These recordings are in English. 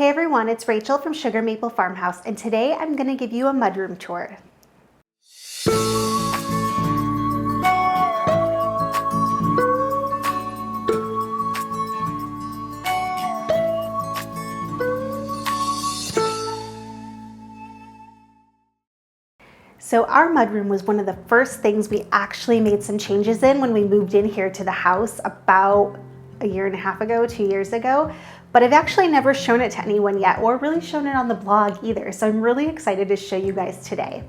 Hey everyone, it's Rachel from Sugar Maple Farmhouse, and today I'm going to give you a mudroom tour. So our mudroom was one of the first things we actually made some changes in when we moved in here to the house about a year and a half ago, 2 years ago. But I've actually never shown it to anyone yet, or really shown it on the blog either. So I'm really excited to show you guys today.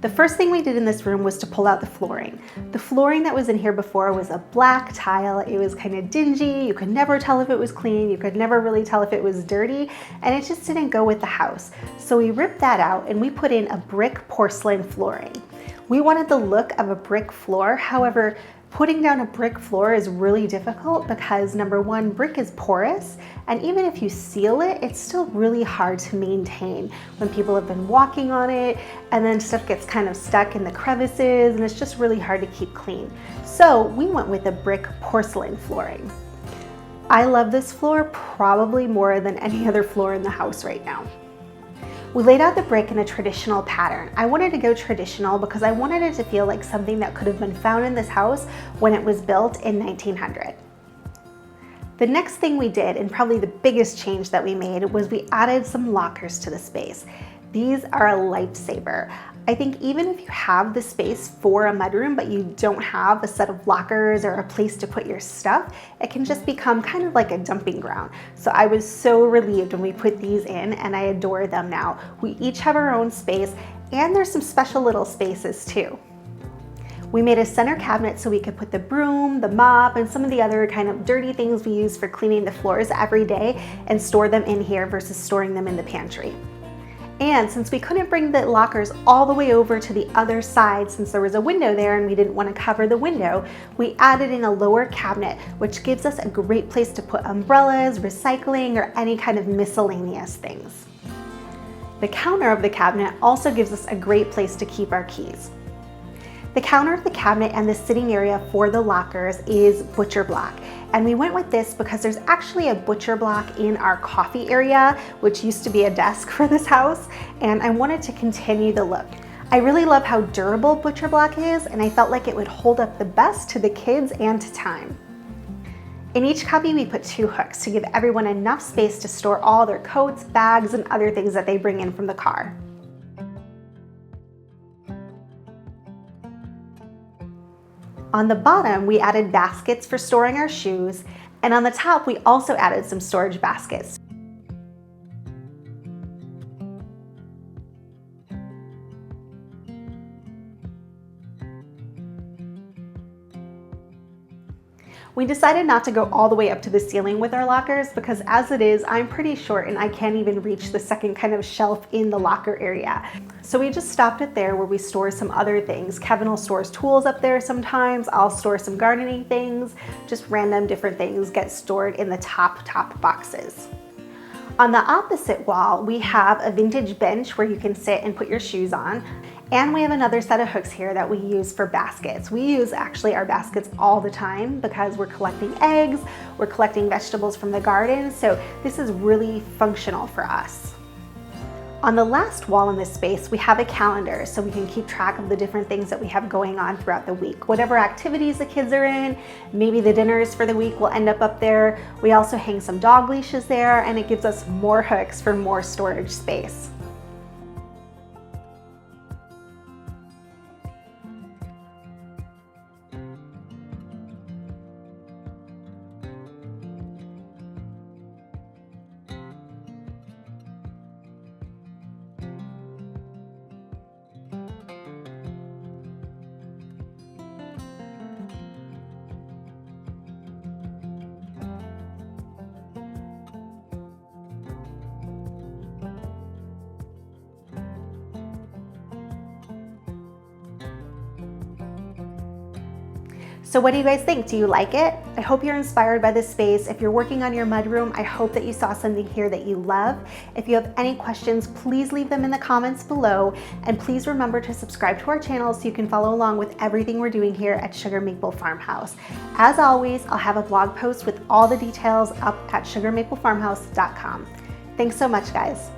The first thing we did in this room was to pull out the flooring. The flooring that was in here before was a black tile. It was kind of dingy. You could never tell if it was clean. You could never really tell if it was dirty, and it just didn't go with the house. So we ripped that out and we put in a brick porcelain flooring. We wanted the look of a brick floor. However, putting down a brick floor is really difficult because number one, brick is porous, and even if you seal it, it's still really hard to maintain when people have been walking on it, and then stuff gets kind of stuck in the crevices, and it's just really hard to keep clean. So we went with a brick porcelain flooring. I love this floor probably more than any other floor in the house right now. We laid out the brick in a traditional pattern. I wanted to go traditional because I wanted it to feel like something that could have been found in this house when it was built in 1900. The next thing we did, and probably the biggest change that we made, was we added some lockers to the space. These are a lifesaver. I think even if you have the space for a mudroom, but you don't have a set of lockers or a place to put your stuff, it can just become kind of like a dumping ground. So I was so relieved when we put these in, and I adore them now. We each have our own space, and there's some special little spaces too. We made a center cabinet so we could put the broom, the mop, and some of the other kind of dirty things we use for cleaning the floors every day and store them in here versus storing them in the pantry. And since we couldn't bring the lockers all the way over to the other side, since there was a window there and we didn't want to cover the window, we added in a lower cabinet, which gives us a great place to put umbrellas, recycling, or any kind of miscellaneous things. The counter of the cabinet also gives us a great place to keep our keys. The counter of the cabinet and the sitting area for the lockers is butcher block. And we went with this because there's actually a butcher block in our coffee area, which used to be a desk for this house, and I wanted to continue the look. I really love how durable butcher block is, and I felt like it would hold up the best to the kids and to time. In each cubby, we put 2 hooks to give everyone enough space to store all their coats, bags, and other things that they bring in from the car. On the bottom, we added baskets for storing our shoes, and on the top, we also added some storage baskets. We decided not to go all the way up to the ceiling with our lockers because as it is, I'm pretty short and I can't even reach the second kind of shelf in the locker area. So we just stopped it there where we store some other things. Kevin will store his tools up there sometimes. I'll store some gardening things, just random different things get stored in the top boxes. On the opposite wall, we have a vintage bench where you can sit and put your shoes on. And we have another set of hooks here that we use for baskets. We use actually our baskets all the time because we're collecting eggs, we're collecting vegetables from the garden, so this is really functional for us. On the last wall in this space, we have a calendar so we can keep track of the different things that we have going on throughout the week. Whatever activities the kids are in, maybe the dinners for the week will end up there. We also hang some dog leashes there, and it gives us more hooks for more storage space. So what do you guys think? Do you like it? I hope you're inspired by this space. If you're working on your mudroom, I hope that you saw something here that you love. If you have any questions, please leave them in the comments below. And please remember to subscribe to our channel so you can follow along with everything we're doing here at Sugar Maple Farmhouse. As always, I'll have a blog post with all the details up at sugarmaplefarmhouse.com. Thanks so much, guys.